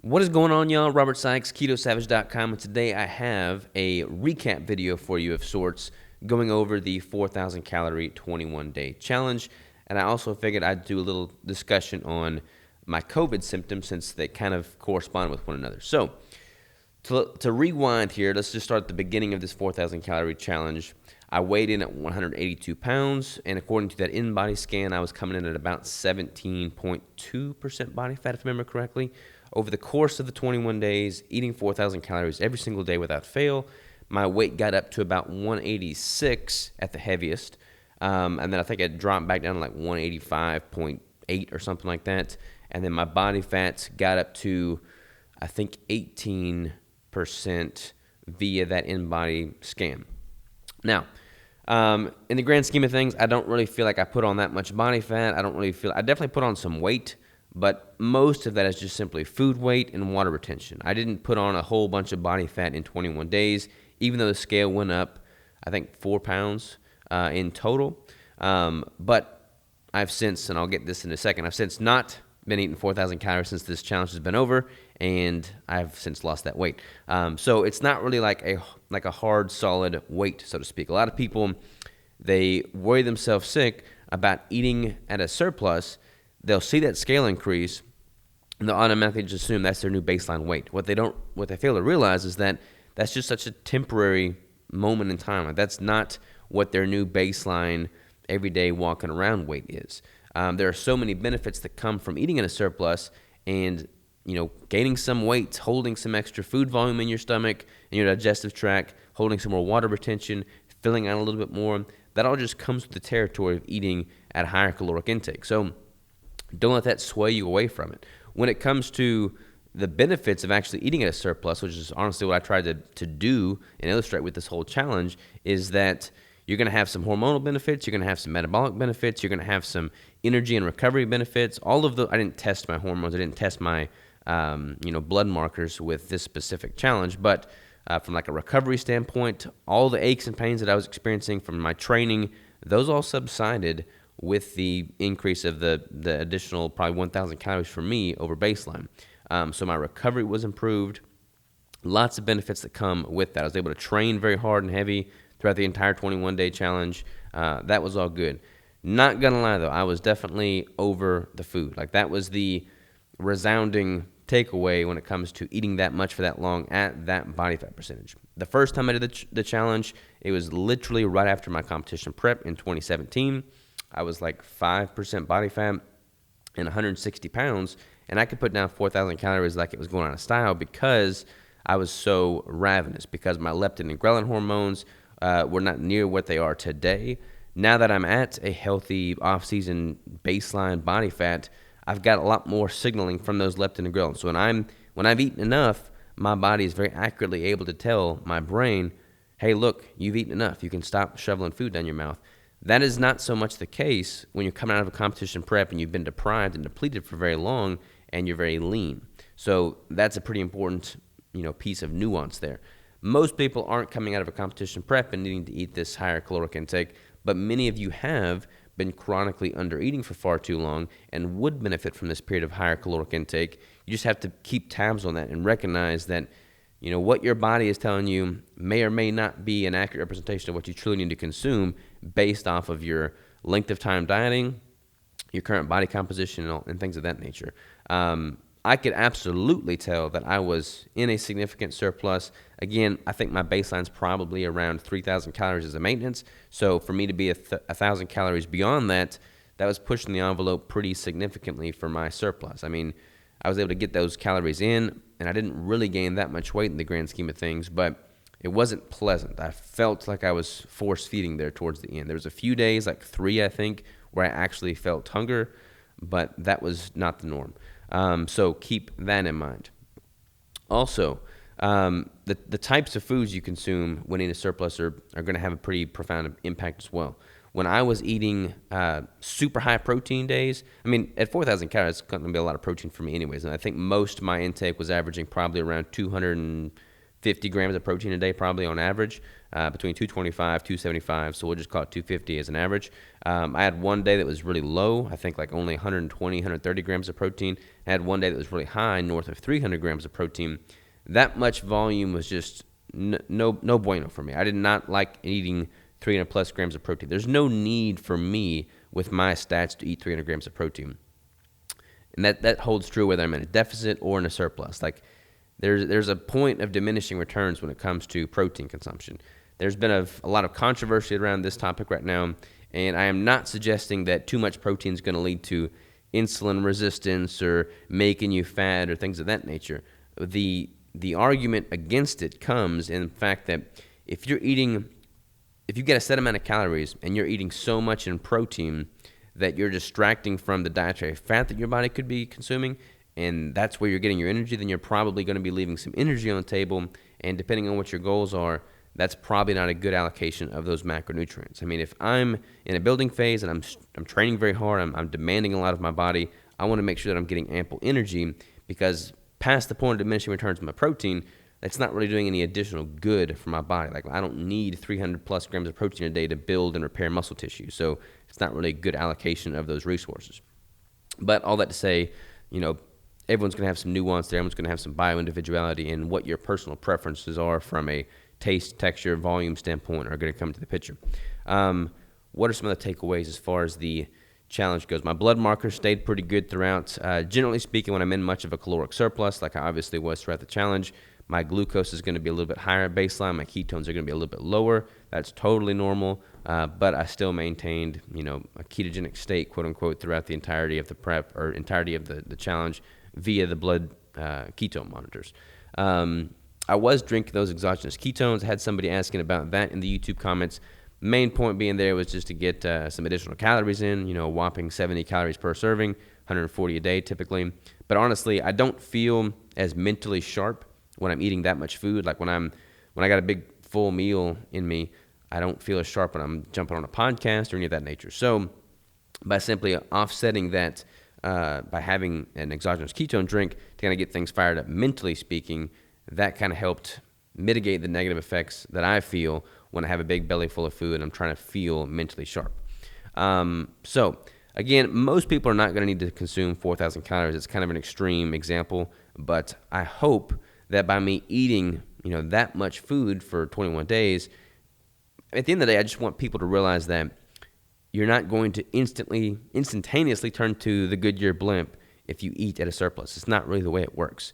What is going on, y'all? Robert Sykes, KetoSavage.com, and today I have a recap video for you of sorts going over the 4,000 calorie 21-day challenge. And I also figured I'd do a little discussion on my COVID symptoms since they kind of correspond with one another. So, to rewind here, let's just start at the beginning of this 4,000 calorie challenge. I weighed in at 182 pounds, and according to that in-body scan, I was coming in at about 17.2% body fat, if I remember correctly. Over the course of the 21 days, eating 4,000 calories every single day without fail, my weight got up to about 186 at the heaviest, and then I think it dropped back down to like 185.8 or something like that, and then my body fat got up to, I think, 18% via that in-body scan. Now, in the grand scheme of things, I don't really feel like I put on that much body fat. I definitely put on some weight, but most of that is just simply food weight and water retention. I didn't put on a whole bunch of body fat in 21 days, even though the scale went up, I think, 4 pounds in total. But I've since, and I'll get this in a second, I've since not been eating 4,000 calories since this challenge has been over, and I've since lost that weight. So it's not really like a hard, solid weight, so to speak. A lot of people, they worry themselves sick about eating at a surplus. They'll see that scale increase, and they'll automatically just assume that's their new baseline weight. What they fail to realize is that that's just such a temporary moment in time. Like, that's not what their new baseline everyday walking around weight is. There are so many benefits that come from eating in a surplus and, gaining some weight, holding some extra food volume in your stomach, in your digestive tract, holding some more water retention, filling out a little bit more. That all just comes with the territory of eating at a higher caloric intake. So don't let that sway you away from it. When it comes to the benefits of actually eating at a surplus, which is honestly what I tried to do and illustrate with this whole challenge, is that you're going to have some hormonal benefits, you're going to have some metabolic benefits, you're going to have some energy and recovery benefits. All of I didn't test my hormones, I didn't test my blood markers with this specific challenge, but from like a recovery standpoint, all the aches and pains that I was experiencing from my training, those all subsided with the increase of the additional probably 1,000 calories for me over baseline. So my recovery was improved. Lots of benefits that come with that. I was able to train very hard and heavy throughout the entire 21-day challenge. That was all good. Not gonna lie though, I was definitely over the food. Like, that was the resounding takeaway when it comes to eating that much for that long at that body fat percentage. The first time I did the challenge, it was literally right after my competition prep in 2017. I was like 5% body fat and 160 pounds, and I could put down 4,000 calories like it was going out of style because I was so ravenous, because my leptin and ghrelin hormones were not near what they are today. Now that I'm at a healthy off-season baseline body fat, I've got a lot more signaling from those leptin and ghrelin. So when I've eaten enough, my body is very accurately able to tell my brain, hey, look, you've eaten enough. You can stop shoveling food down your mouth. That is not so much the case when you're coming out of a competition prep and you've been deprived and depleted for very long and you're very lean. So that's a pretty important, piece of nuance there. Most people aren't coming out of a competition prep and needing to eat this higher caloric intake, but many of you have been chronically under-eating for far too long and would benefit from this period of higher caloric intake. You just have to keep tabs on that and recognize that what your body is telling you may or may not be an accurate representation of what you truly need to consume based off of your length of time dieting, your current body composition, and things of that nature. I could absolutely tell that I was in a significant surplus. Again, I think my baseline's probably around 3,000 calories as a maintenance. So for me to be 1,000 calories beyond that, that was pushing the envelope pretty significantly for my surplus. I mean, I was able to get those calories in, and I didn't really gain that much weight in the grand scheme of things, but it wasn't pleasant. I felt like I was force-feeding there towards the end. There was a few days, like 3, I think, where I actually felt hunger, but that was not the norm. So keep that in mind. Also, the types of foods you consume when in a surplus are going to have a pretty profound impact as well. When I was eating super high protein days, I mean, at 4,000 calories, it's going to be a lot of protein for me anyways, and I think most of my intake was averaging probably around 250 50 grams of protein a day probably on average, between 225, 275. So we'll just call it 250 as an average. I had one day that was really low, I think like only 120, 130 grams of protein. I had one day that was really high, north of 300 grams of protein. That much volume was just no bueno for me. I did not like eating 300 plus grams of protein. There's no need for me with my stats to eat 300 grams of protein. And that holds true whether I'm in a deficit or in a surplus. Like there's a point of diminishing returns when it comes to protein consumption. There's been a lot of controversy around this topic right now, and I am not suggesting that too much protein is going to lead to insulin resistance or making you fat or things of that nature. The argument against it comes in the fact that if you get a set amount of calories and you're eating so much in protein that you're distracting from the dietary fat that your body could be consuming, and that's where you're getting your energy, then you're probably going to be leaving some energy on the table, and depending on what your goals are, that's probably not a good allocation of those macronutrients. I mean, if I'm in a building phase and I'm training very hard, I'm demanding a lot of my body, I want to make sure that I'm getting ample energy, because past the point of diminishing returns of my protein, that's not really doing any additional good for my body. Like, I don't need 300 plus grams of protein a day to build and repair muscle tissue. So it's not really a good allocation of those resources. But all that to say, everyone's going to have some nuance there. Everyone's going to have some bio-individuality, and what your personal preferences are from a taste, texture, volume standpoint are going to come to the picture. What are some of the takeaways as far as the challenge goes? My blood markers stayed pretty good throughout. Generally speaking, when I'm in much of a caloric surplus, like I obviously was throughout the challenge, my glucose is going to be a little bit higher at baseline. My ketones are going to be a little bit lower. That's totally normal. But I still maintained, a ketogenic state, quote unquote, throughout the entirety of the prep or entirety of the challenge via the blood ketone monitors. I was drinking those exogenous ketones. I had somebody asking about that in the YouTube comments. Main point being there was just to get some additional calories in, a whopping 70 calories per serving, 140 a day typically. But honestly, I don't feel as mentally sharp when I'm eating that much food. Like when I got a big full meal in me, I don't feel as sharp when I'm jumping on a podcast or any of that nature. So by simply offsetting that by having an exogenous ketone drink to kind of get things fired up mentally speaking, that kind of helped mitigate the negative effects that I feel when I have a big belly full of food and I'm trying to feel mentally sharp. So again, most people are not going to need to consume 4,000 calories. It's kind of an extreme example, but I hope that by me eating, that much food for 21 days, at the end of the day, I just want people to realize that you're not going to instantaneously turn to the Goodyear blimp if you eat at a surplus. It's not really the way it works.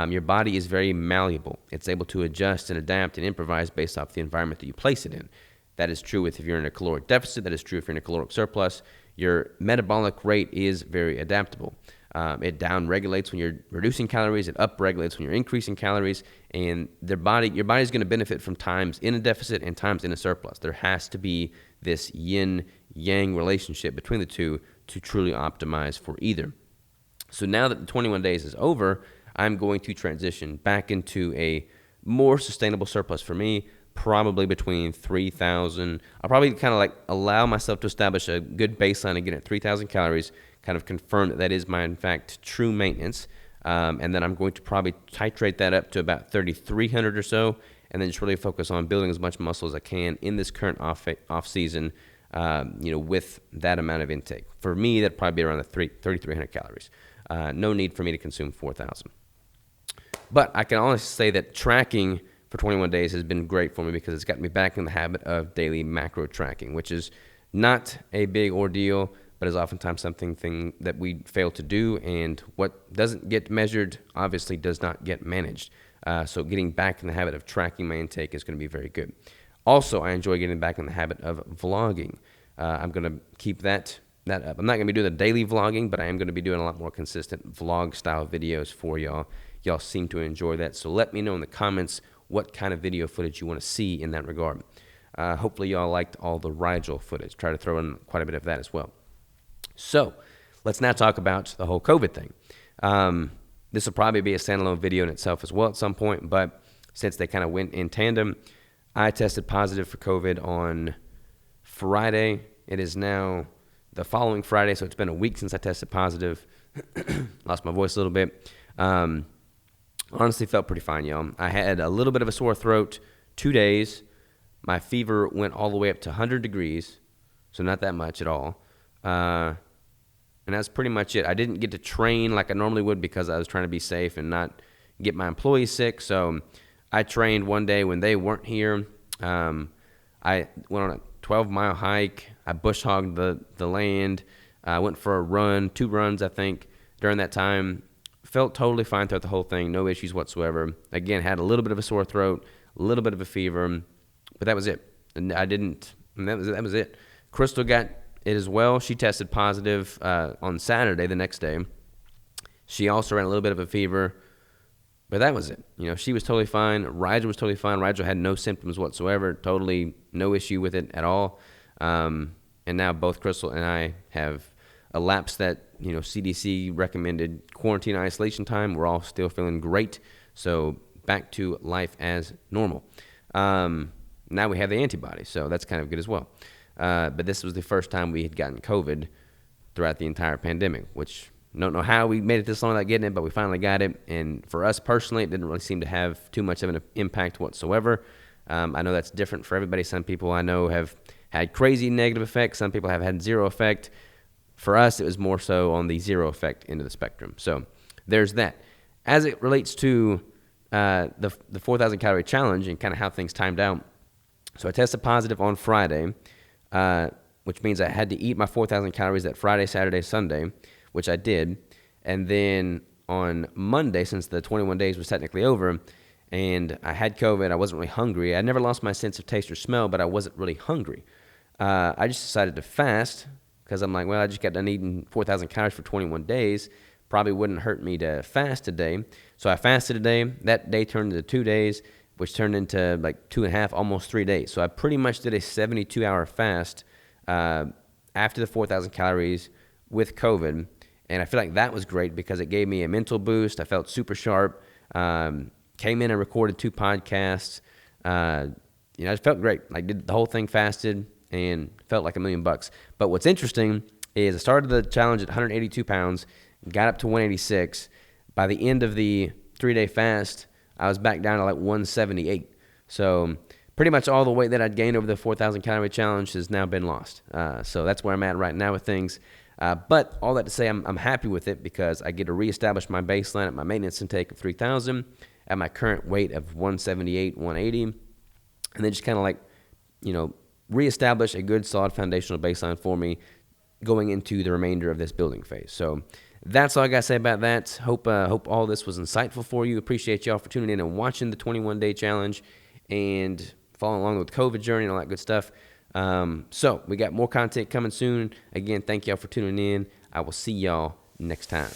Your body is very malleable. It's able to adjust and adapt and improvise based off the environment that you place it in. That is true if you're in a caloric deficit. That is true if you're in a caloric surplus. Your metabolic rate is very adaptable. It down-regulates when you're reducing calories. It up-regulates when you're increasing calories. And your body is going to benefit from times in a deficit and times in a surplus. There has to be this yin-yang relationship between the two to truly optimize for either. So now that the 21 days is over, I'm going to transition back into a more sustainable surplus for me, probably between 3,000. I'll probably kind of allow myself to establish a good baseline again at 3,000 calories, kind of confirm that is my, in fact, true maintenance. And then I'm going to probably titrate that up to about 3,300 or so, and then just really focus on building as much muscle as I can in this current off season, with that amount of intake. For me, that'd probably be around the 3,300 calories. No need for me to consume 4,000. But I can honestly say that tracking for 21 days has been great for me because it's gotten me back in the habit of daily macro tracking, which is not a big ordeal, but is oftentimes something that we fail to do. And what doesn't get measured obviously does not get managed. So getting back in the habit of tracking my intake is going to be very good. Also, I enjoy getting back in the habit of vlogging. I'm going to keep that up. I'm not going to be doing the daily vlogging, but I am going to be doing a lot more consistent vlog-style videos for y'all. Y'all seem to enjoy that, so let me know in the comments what kind of video footage you want to see in that regard. Hopefully y'all liked all the Rigel footage. Try to throw in quite a bit of that as well. So let's now talk about the whole COVID thing. This will probably be a standalone video in itself as well at some point, but since they kind of went in tandem, I tested positive for COVID on Friday. It is now the following Friday, so it's been a week since I tested positive. Lost my voice a little bit. Honestly, felt pretty fine, y'all. I had a little bit of a sore throat 2 days. My fever went all the way up to 100 degrees, so not that much at all. And that's pretty much it. I didn't get to train like I normally would because I was trying to be safe and not get my employees sick. So I trained one day when they weren't here. I went on a 12-mile hike. I bush hogged the land. I went for a run, 2 runs, I think, during that time. Felt totally fine throughout the whole thing, no issues whatsoever. Again, had a little bit of a sore throat, a little bit of a fever, but that was it. And that was it. Crystal got it as well. She tested positive on Saturday, the next day. She also ran a little bit of a fever, but that was it. She was totally fine. Rigel was totally fine. Rigel had no symptoms whatsoever, totally no issue with it at all. And now both Crystal and I have elapsed that CDC recommended quarantine isolation time. We're all still feeling great, so back to life as normal. Now we have the antibodies, so that's kind of good as well. But this was the first time we had gotten COVID throughout the entire pandemic, which don't know how we made it this long without getting it, but we finally got it. And for us personally, it didn't really seem to have too much of an impact whatsoever. I know that's different for everybody. Some people I know have had crazy negative effects. Some people have had zero effect. For us, it was more so on the zero effect end of the spectrum. So there's that. As it relates to the 4,000 calorie challenge and kind of how things timed out, so I tested positive on Friday, which means I had to eat my 4,000 calories that Friday, Saturday, Sunday, which I did. And then on Monday, since the 21 days was technically over, and I had COVID, I wasn't really hungry. I never lost my sense of taste or smell, but I wasn't really hungry. I just decided to fast because I'm like, well, I just got done eating 4,000 calories for 21 days. Probably wouldn't hurt me to fast today. So I fasted today. That day turned into 2 days, which turned into like 2.5, almost 3 days. So I pretty much did a 72-hour fast after the 4,000 calories with COVID. And I feel like that was great because it gave me a mental boost. I felt super sharp. Came in and recorded 2 podcasts. It felt great. Like did the whole thing fasted and felt like $1,000,000. But what's interesting is I started the challenge at 182 pounds, got up to 186. By the end of the 3-day fast, I was back down to like 178. So pretty much all the weight that I'd gained over the 4,000 calorie challenge has now been lost. So that's where I'm at right now with things. But all that to say, I'm happy with it because I get to reestablish my baseline at my maintenance intake of 3,000 at my current weight of 178, 180, and then just kind of like, reestablish a good solid foundational baseline for me going into the remainder of this building phase. So that's all I got to say about that. Hope all this was insightful for you. Appreciate y'all for tuning in and watching the 21-day challenge and following along with the COVID journey and all that good stuff. So we got more content coming soon. Again, thank y'all for tuning in. I will see y'all next time.